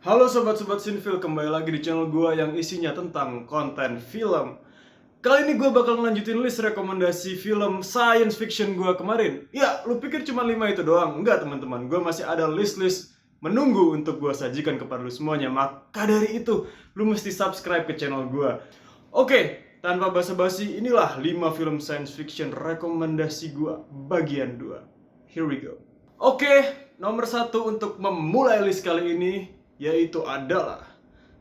Halo sobat-sobat Sinfil, kembali lagi di channel gue yang isinya tentang konten film. Kali ini gue bakal ngelanjutin list rekomendasi film science fiction gue kemarin. Ya, lu pikir cuma 5 itu doang? Enggak teman-teman, gue masih ada list-list menunggu untuk gue sajikan kepada lu semuanya. Maka dari itu, lu mesti subscribe ke channel gue. Oke, tanpa basa-basi, inilah 5 film science fiction rekomendasi gue bagian 2. Here we go. Oke, nomor 1 untuk memulai list kali ini yaitu adalah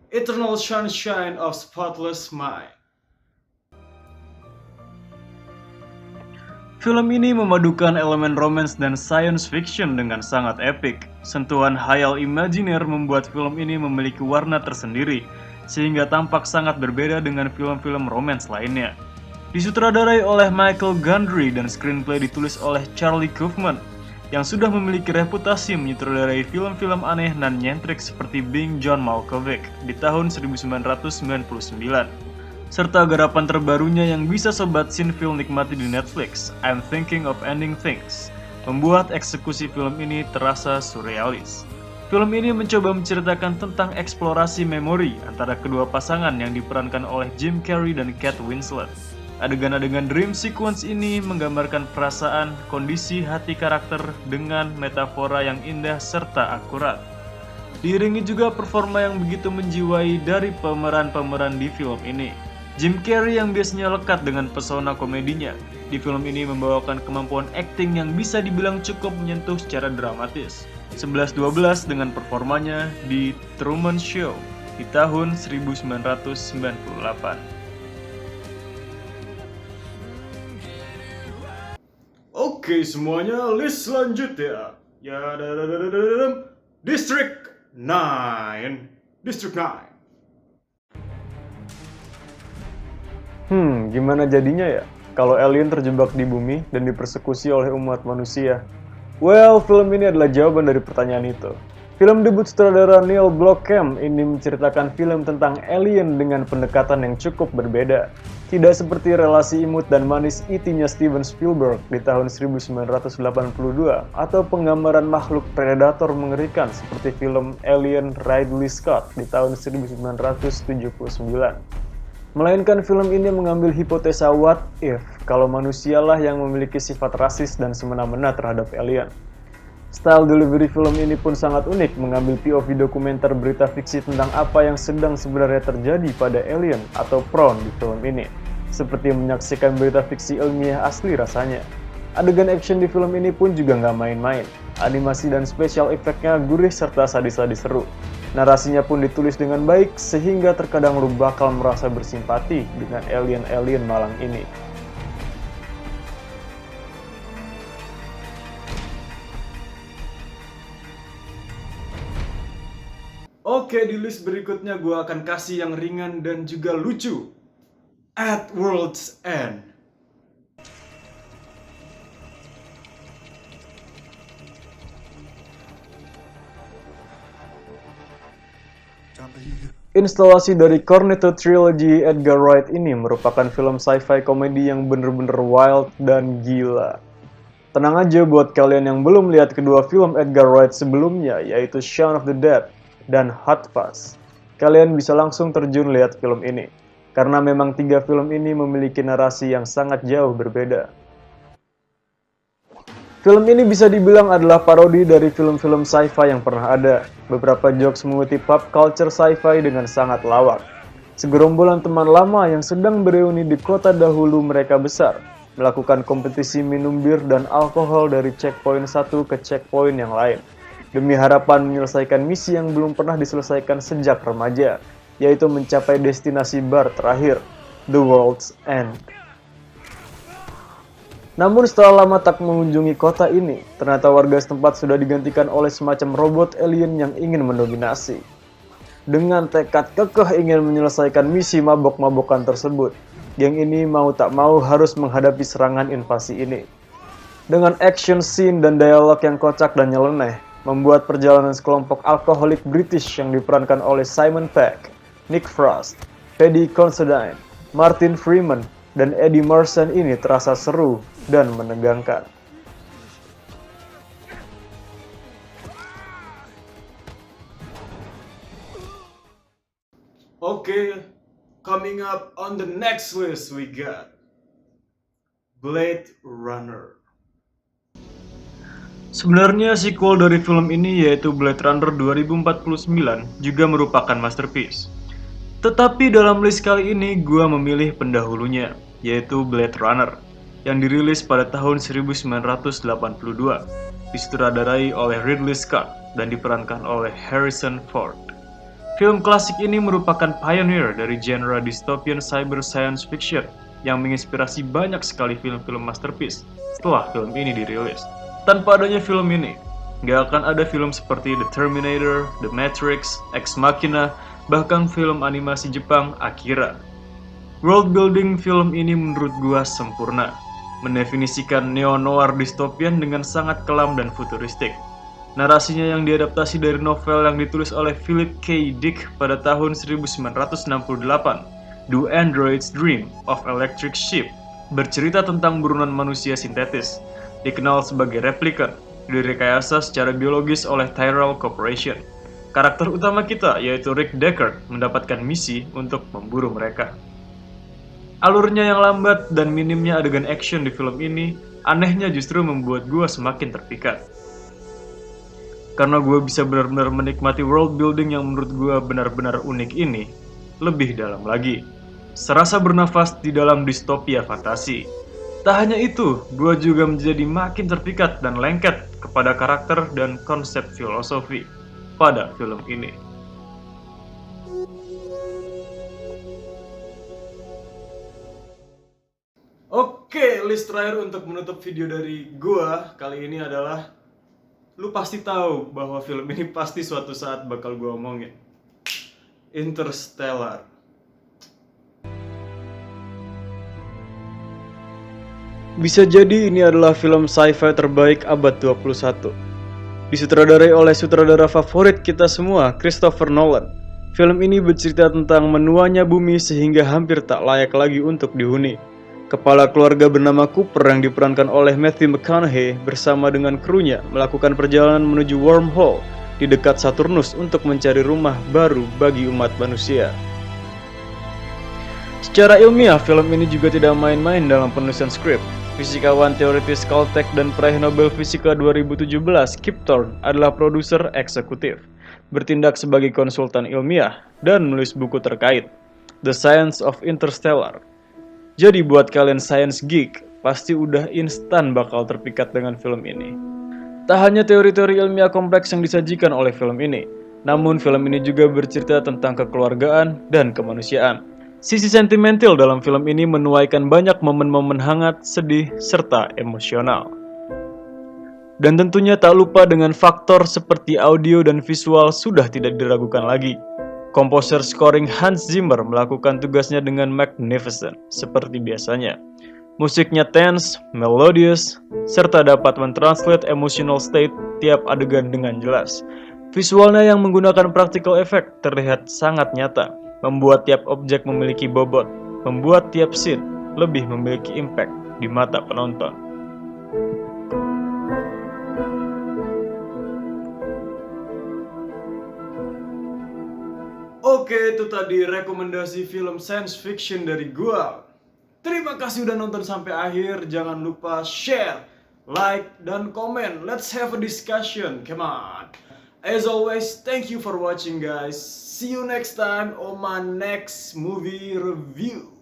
Eternal Sunshine of Spotless Mind. Film ini memadukan elemen romance dan science fiction dengan sangat epik. Sentuhan hayal imajiner membuat film ini memiliki warna tersendiri, sehingga tampak sangat berbeda dengan film-film romance lainnya. Disutradarai oleh Michael Gondry dan screenplay ditulis oleh Charlie Kaufman, yang sudah memiliki reputasi menyutradarai film-film aneh dan nyentrik seperti Being John Malkovich di tahun 1999, serta garapan terbarunya yang bisa sobat Sinfil nikmati di Netflix, I'm Thinking of Ending Things, membuat eksekusi film ini terasa surrealis. Film ini mencoba menceritakan tentang eksplorasi memori antara kedua pasangan yang diperankan oleh Jim Carrey dan Kate Winslet. Adegan-adegan dream sequence ini menggambarkan perasaan, kondisi hati karakter dengan metafora yang indah serta akurat. Diiringi juga performa yang begitu menjiwai dari pemeran-pemeran di film ini. Jim Carrey yang biasanya lekat dengan pesona komedinya, di film ini membawakan kemampuan akting yang bisa dibilang cukup menyentuh secara dramatis. 11-12 dengan performanya di Truman Show di tahun 1998. Oke semuanya, list selanjutnya ya District 9. District 9. Gimana jadinya ya kalau alien terjebak di bumi dan dipersekusi oleh umat manusia? Well, film ini adalah jawaban dari pertanyaan itu. Film debut sutradara Neil Blomkamp ini menceritakan film tentang alien dengan pendekatan yang cukup berbeda. Tidak seperti relasi imut dan manis E.T.-nya Steven Spielberg di tahun 1982 atau penggambaran makhluk predator mengerikan seperti film Alien Ridley Scott di tahun 1979. Melainkan film ini mengambil hipotesa what if kalau manusialah yang memiliki sifat rasis dan semena-mena terhadap alien. Style delivery film ini pun sangat unik, mengambil POV dokumenter berita fiksi tentang apa yang sedang sebenarnya terjadi pada alien atau prawn di film ini. Seperti menyaksikan berita fiksi ilmiah asli rasanya. Adegan action di film ini pun juga nggak main-main. Animasi dan special effect-nya gurih serta sadis-sadis seru. Narasinya pun ditulis dengan baik, sehingga terkadang lu bakal merasa bersimpati dengan alien-alien malang ini. Oke, di list berikutnya gue akan kasih yang ringan dan juga lucu. At World's End. Instalasi dari Cornetto Trilogy Edgar Wright ini merupakan film sci-fi komedi yang bener-bener wild dan gila. Tenang aja buat kalian yang belum lihat kedua film Edgar Wright sebelumnya, yaitu Shaun of the Dead dan Hot Fuzz. Kalian bisa langsung terjun lihat film ini, karena memang tiga film ini memiliki narasi yang sangat jauh berbeda. Film ini bisa dibilang adalah parodi dari film-film sci-fi yang pernah ada. Beberapa jokes mengutip pop culture sci-fi dengan sangat lawak. Segerombolan teman lama yang sedang bereuni di kota dahulu mereka besar, melakukan kompetisi minum bir dan alkohol dari checkpoint satu ke checkpoint yang lain, demi harapan menyelesaikan misi yang belum pernah diselesaikan sejak remaja, yaitu mencapai destinasi bar terakhir, The World's End. Namun setelah lama tak mengunjungi kota ini, ternyata warga setempat sudah digantikan oleh semacam robot alien yang ingin mendominasi. Dengan tekad kekeh ingin menyelesaikan misi mabok-mabokan tersebut, geng ini mau tak mau harus menghadapi serangan invasi ini. Dengan action scene dan dialog yang kocak dan nyeleneh, membuat perjalanan sekelompok alkoholik British yang diperankan oleh Simon Pegg, Nick Frost, Paddy Considine, Martin Freeman, dan Eddie Marsan ini terasa seru dan menegangkan. Okay, coming up on the next list we got Blade Runner. Sebenarnya sequel dari film ini yaitu Blade Runner 2049 juga merupakan masterpiece. Tetapi dalam list kali ini gue memilih pendahulunya, yaitu Blade Runner, yang dirilis pada tahun 1982, disutradarai oleh Ridley Scott dan diperankan oleh Harrison Ford. Film klasik ini merupakan pioneer dari genre dystopian cyber science fiction yang menginspirasi banyak sekali film-film masterpiece setelah film ini dirilis. Tanpa adanya film ini, nggak akan ada film seperti The Terminator, The Matrix, Ex Machina, bahkan film animasi Jepang Akira. World building film ini menurut gua sempurna, mendefinisikan neo-noir dystopian dengan sangat kelam dan futuristik. Narasinya yang diadaptasi dari novel yang ditulis oleh Philip K. Dick pada tahun 1968, Do Androids Dream of Electric Sheep, bercerita tentang buronan manusia sintetis, dikenal sebagai replicant, direkayasa secara biologis oleh Tyrell Corporation. Karakter utama kita, yaitu Rick Deckard, mendapatkan misi untuk memburu mereka. Alurnya yang lambat dan minimnya adegan action di film ini, anehnya justru membuat gue semakin terpikat. Karena gue bisa benar-benar menikmati world building yang menurut gue benar-benar unik ini, lebih dalam lagi. Serasa bernafas di dalam distopia fantasi. Tak hanya itu, gue juga menjadi makin terpikat dan lengket kepada karakter dan konsep filosofi pada film ini. Oke, list terakhir untuk menutup video dari gue kali ini adalah, lu pasti tahu bahwa film ini pasti suatu saat bakal gue omongin. Interstellar. Bisa jadi ini adalah film sci-fi terbaik abad 21. Disutradarai oleh sutradara favorit kita semua, Christopher Nolan. Film ini bercerita tentang menuanya bumi sehingga hampir tak layak lagi untuk dihuni. Kepala keluarga bernama Cooper yang diperankan oleh Matthew McConaughey bersama dengan krunya melakukan perjalanan menuju wormhole di dekat Saturnus untuk mencari rumah baru bagi umat manusia. Secara ilmiah, film ini juga tidak main-main dalam penulisan skrip. Fisikawan teoritis Caltech dan peraih Nobel Fisika 2017, Kip Thorne, adalah produser eksekutif, bertindak sebagai konsultan ilmiah, dan menulis buku terkait, The Science of Interstellar. Jadi buat kalian science geek, pasti udah instan bakal terpikat dengan film ini. Tak hanya teori-teori ilmiah kompleks yang disajikan oleh film ini, namun film ini juga bercerita tentang kekeluargaan dan kemanusiaan. Sisi sentimental dalam film ini menuaikan banyak momen-momen hangat, sedih, serta emosional. Dan tentunya tak lupa dengan faktor seperti audio dan visual sudah tidak diragukan lagi. Komposer scoring Hans Zimmer melakukan tugasnya dengan magnificent, seperti biasanya. Musiknya tense, melodious, serta dapat mentranslate emotional state tiap adegan dengan jelas. Visualnya yang menggunakan practical effect terlihat sangat nyata, membuat tiap objek memiliki bobot, membuat tiap scene lebih memiliki impact di mata penonton. Oke, itu tadi rekomendasi film science fiction dari gua. Terima kasih udah nonton sampai akhir. Jangan lupa share, like, dan komen. Let's have a discussion. Come on. As always, thank you for watching guys. See you next time on my next movie review.